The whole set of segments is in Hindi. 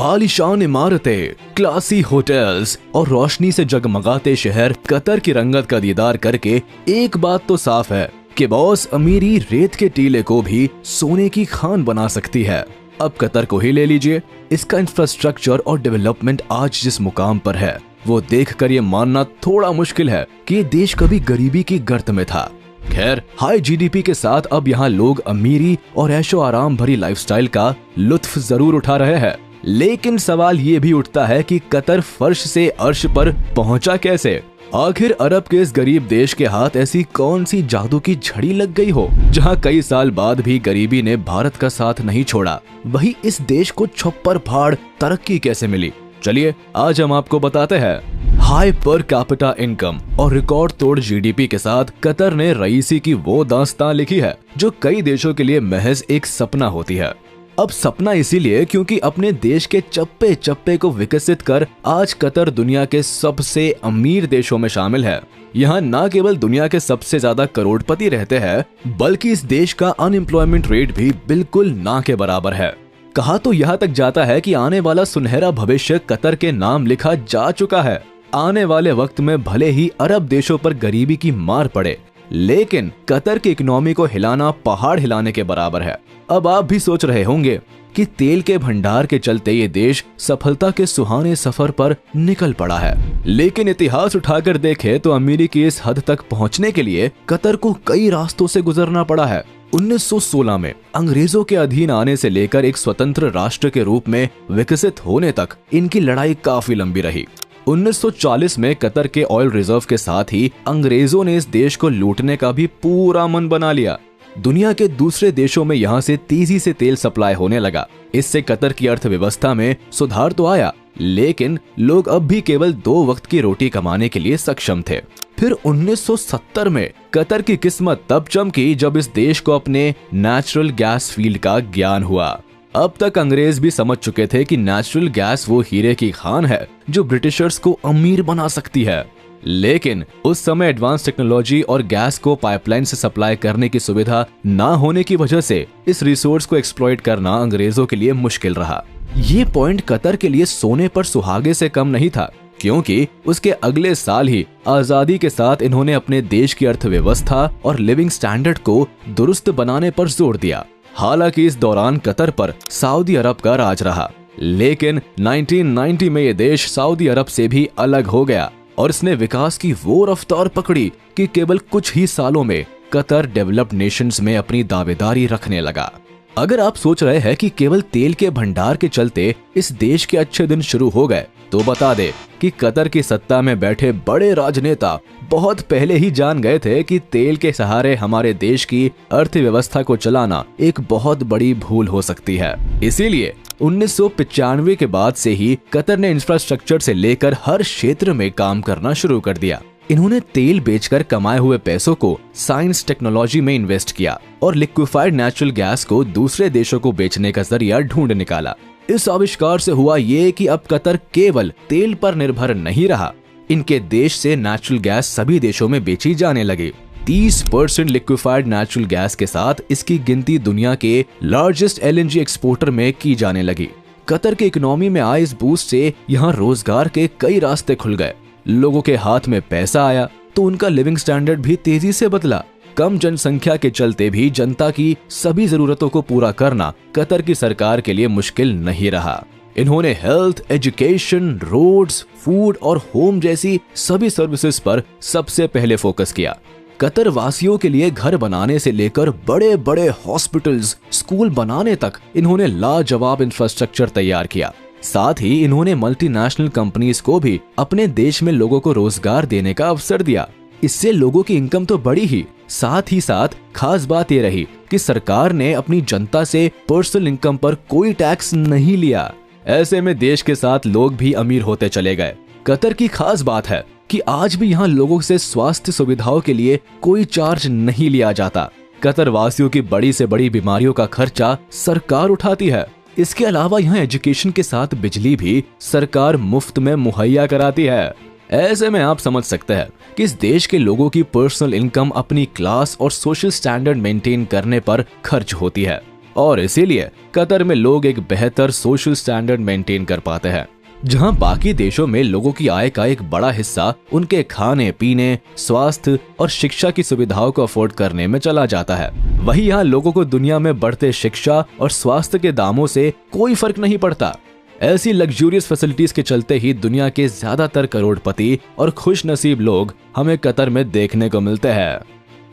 आलीशान इमारतें, क्लासी होटल्स और रोशनी से जगमगाते शहर कतर की रंगत का दीदार करके एक बात तो साफ है कि बॉस अमीरी रेत के टीले को भी सोने की खान बना सकती है। अब कतर को ही ले लीजिए, इसका इंफ्रास्ट्रक्चर और डेवलपमेंट आज जिस मुकाम पर है वो देखकर ये मानना थोड़ा मुश्किल है कि ये देश कभी गरीबी की गर्त में था। खैर, हाई जीडीपी के साथ अब यहाँ लोग अमीरी और ऐशो आराम भरी लाइफस्टाइल का लुत्फ जरूर उठा रहे हैं, लेकिन सवाल ये भी उठता है कि कतर फर्श से अर्श पर पहुंचा कैसे? आखिर अरब के इस गरीब देश के हाथ ऐसी कौन सी जादू की झड़ी लग गई हो जहां कई साल बाद भी गरीबी ने भारत का साथ नहीं छोड़ा? वही इस देश को छप्पर फाड़ तरक्की कैसे मिली? चलिए आज हम आपको बताते हैं। हाई पर कैपिटा इनकम और रिकॉर्ड तोड़ जीडीपी के साथ कतर ने रईसी की वो दास्तान लिखी है जो कई देशों के लिए महज एक सपना होती है। अब सपना इसीलिए क्योंकि अपने देश के चप्पे चप्पे को विकसित कर आज कतर दुनिया के सबसे अमीर देशों में शामिल है। यहाँ न केवल दुनिया के सबसे ज्यादा करोड़पति रहते हैं बल्कि इस देश का अनएम्प्लॉयमेंट रेट भी बिल्कुल ना के बराबर है। कहा तो यहाँ तक जाता है कि आने वाला सुनहरा भविष्य कतर के नाम लिखा जा चुका है। आने वाले वक्त में भले ही अरब देशों पर गरीबी की मार पड़े, लेकिन कतर की इकोनॉमी को हिलाना पहाड़ हिलाने के बराबर है। अब आप भी सोच रहे होंगे कि तेल के भंडार के चलते ये देश सफलता के सुहाने सफर पर निकल पड़ा है, लेकिन इतिहास उठाकर देखें तो अमीरी की इस हद तक पहुंचने के लिए कतर को कई रास्तों से गुजरना पड़ा है। 1916 में अंग्रेजों के अधीन आने से लेकर एक स्वतंत्र राष्ट्र के रूप में विकसित होने तक इनकी लड़ाई काफी लंबी रही। 1940 में कतर के ऑयल रिजर्व के साथ ही अंग्रेजों ने इस देश को लूटने का भी पूरा मन बना लिया। दुनिया के दूसरे देशों में यहाँ से तेजी से तेल सप्लाई होने लगा। इससे कतर की अर्थव्यवस्था में सुधार तो आया, लेकिन लोग अब भी केवल 2 वक्त की रोटी कमाने के लिए सक्षम थे। फिर 1970 में कतर की किस्मत तब चमकी जब इस देश को अपने नेचुरल गैस फील्ड का ज्ञान हुआ। अब तक अंग्रेज भी समझ चुके थे कि नेचुरल गैस वो हीरे की खान है जो ब्रिटिशर्स को अमीर बना सकती है, लेकिन उस समय एडवांस टेक्नोलॉजी और गैस को पाइपलाइन से सप्लाई करने की सुविधा ना होने की वजह से इस रिसोर्स को एक्सप्लॉइट करना अंग्रेजों के लिए मुश्किल रहा। ये पॉइंट कतर के लिए सोने पर सुहागे से कम नहीं था, क्योंकि उसके अगले साल ही आजादी के साथ इन्होंने अपने देश की अर्थव्यवस्था और लिविंग स्टैंडर्ड को दुरुस्त बनाने पर जोर दिया। हालांकि इस दौरान कतर पर सऊदी अरब का राज रहा, लेकिन 1990 में ये देश सऊदी अरब से भी अलग हो गया और इसने विकास की वो रफ्तार पकड़ी कि केवल कुछ ही सालों में कतर डेवलप्ड नेशंस में अपनी दावेदारी रखने लगा। अगर आप सोच रहे हैं कि केवल तेल के भंडार के चलते इस देश के अच्छे दिन शुरू हो गए, तो बता दे कि कतर की सत्ता में बैठे बड़े राजनेता बहुत पहले ही जान गए थे कि तेल के सहारे हमारे देश की अर्थव्यवस्था को चलाना एक बहुत बड़ी भूल हो सकती है। इसीलिए 1995 के बाद से ही कतर ने इंफ्रास्ट्रक्चर से लेकर हर क्षेत्र में काम करना शुरू कर दिया। इन्होंने तेल बेचकर कमाए हुए पैसों को साइंस टेक्नोलॉजी में इन्वेस्ट किया और लिक्विफाइड नेचुरल गैस को दूसरे देशों को बेचने का जरिया ढूंढ निकाला। इस आविष्कार से हुआ ये कि अब कतर केवल तेल पर निर्भर नहीं रहा, इनके देश से नेचुरल गैस सभी देशों में बेची जाने लगी। 30% लिक्विफाइड नेचुरल गैस के साथ इसकी गिनती दुनिया के लार्जेस्ट एलएनजी एक्सपोर्टर में की जाने लगी। कतर के इकोनॉमी में आए इस बूस्ट से यहाँ रोजगार के कई रास्ते खुल गए। लोगों के हाथ में पैसा आया तो उनका लिविंग स्टैंडर्ड भी तेजी से बदला। कम जनसंख्या के चलते भी जनता की सभी जरूरतों को पूरा करना कतर की सरकार के लिए मुश्किल नहीं रहा। इन्होंने हेल्थ, एजुकेशन, रोड्स, फूड और होम जैसी सभी सर्विसेज पर सबसे पहले फोकस किया। कतर वासियों के लिए घर बनाने से लेकर बड़े बड़े हॉस्पिटल्स, स्कूल बनाने तक इन्होंने लाजवाब इंफ्रास्ट्रक्चर तैयार किया। साथ ही इन्होंने मल्टीनेशनल कंपनीज को भी अपने देश में लोगों को रोजगार देने का अवसर दिया। इससे लोगों की इनकम तो बढ़ी ही साथ खास बात ये रही कि सरकार ने अपनी जनता से पर्सनल इनकम पर कोई टैक्स नहीं लिया। ऐसे में देश के साथ लोग भी अमीर होते चले गए। कतर की खास बात है कि आज भी यहाँ लोगों से स्वास्थ्य सुविधाओं के लिए कोई चार्ज नहीं लिया जाता। कतर वासियों की बड़ी से बड़ी बीमारियों का खर्चा सरकार उठाती है। इसके अलावा यहाँ एजुकेशन के साथ बिजली भी सरकार मुफ्त में मुहैया कराती है। ऐसे में आप समझ सकते हैं कि इस देश के लोगों की पर्सनल इनकम अपनी क्लास और सोशल स्टैंडर्ड मेंटेन करने पर खर्च होती है। और इसीलिए कतर में लोग एक बेहतर सोशल स्टैंडर्ड मेंटेन कर पाते हैं। जहां बाकी देशों में लोगों की आय का एक बड़ा हिस्सा उनके खाने पीने, स्वास्थ्य और शिक्षा की सुविधाओं को अफोर्ड करने में चला जाता है, वहीं यहाँ लोगों को दुनिया में बढ़ते शिक्षा और स्वास्थ्य के दामों से कोई फर्क नहीं पड़ता। ऐसी लग्जूरियस फैसिलिटीज के चलते ही दुनिया के ज्यादातर करोड़पति और खुश नसीब लोग हमें कतर में देखने को मिलते हैं।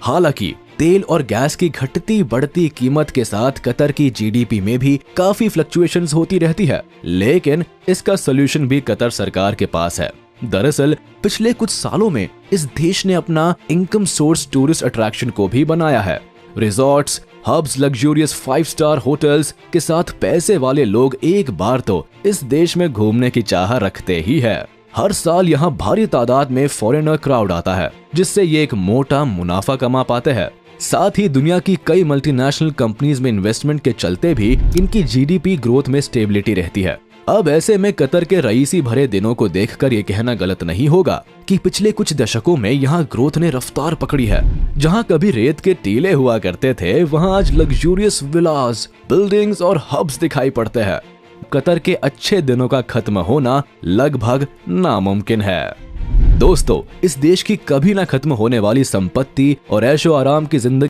हालांकि तेल और गैस की घटती बढ़ती कीमत के साथ कतर की जीडीपी में भी काफी फ्लक्चुएशंस होती रहती है, लेकिन इसका सॉल्यूशन भी कतर सरकार के पास है। दरअसल पिछले कुछ सालों में इस देश ने अपना इनकम सोर्स टूरिस्ट अट्रैक्शन को भी बनाया है। Resorts, hubs, luxurious 5 star hotels के साथ पैसे वाले लोग एक बार तो इस देश में घूमने की चाह रखते ही है। हर साल यहाँ भारी तादाद में फॉरेनर क्राउड आता है, जिससे ये एक मोटा मुनाफा कमा पाते हैं। साथ ही दुनिया की कई मल्टीनेशनल कंपनीज में इन्वेस्टमेंट के चलते भी इनकी जीडीपी ग्रोथ में स्टेबिलिटी रहती है। अब ऐसे में कतर के रईसी भरे दिनों को देखकर ये कहना गलत नहीं होगा कि पिछले कुछ दशकों में यहाँ ग्रोथ ने रफ्तार पकड़ी है। जहाँ कभी रेत के टीले हुआ करते थे, वहाँ आज लग्जूरियस विलास, बिल्डिंग्स और हब्स दिखाई पड़ते हैं। कतर के अच्छे दिनों का खत्म होना लगभग नामुमकिन है। दोस्तों, इस देश की कभी ना खत्म होने वाली संपत्ति और ऐशो आराम की जिंदगी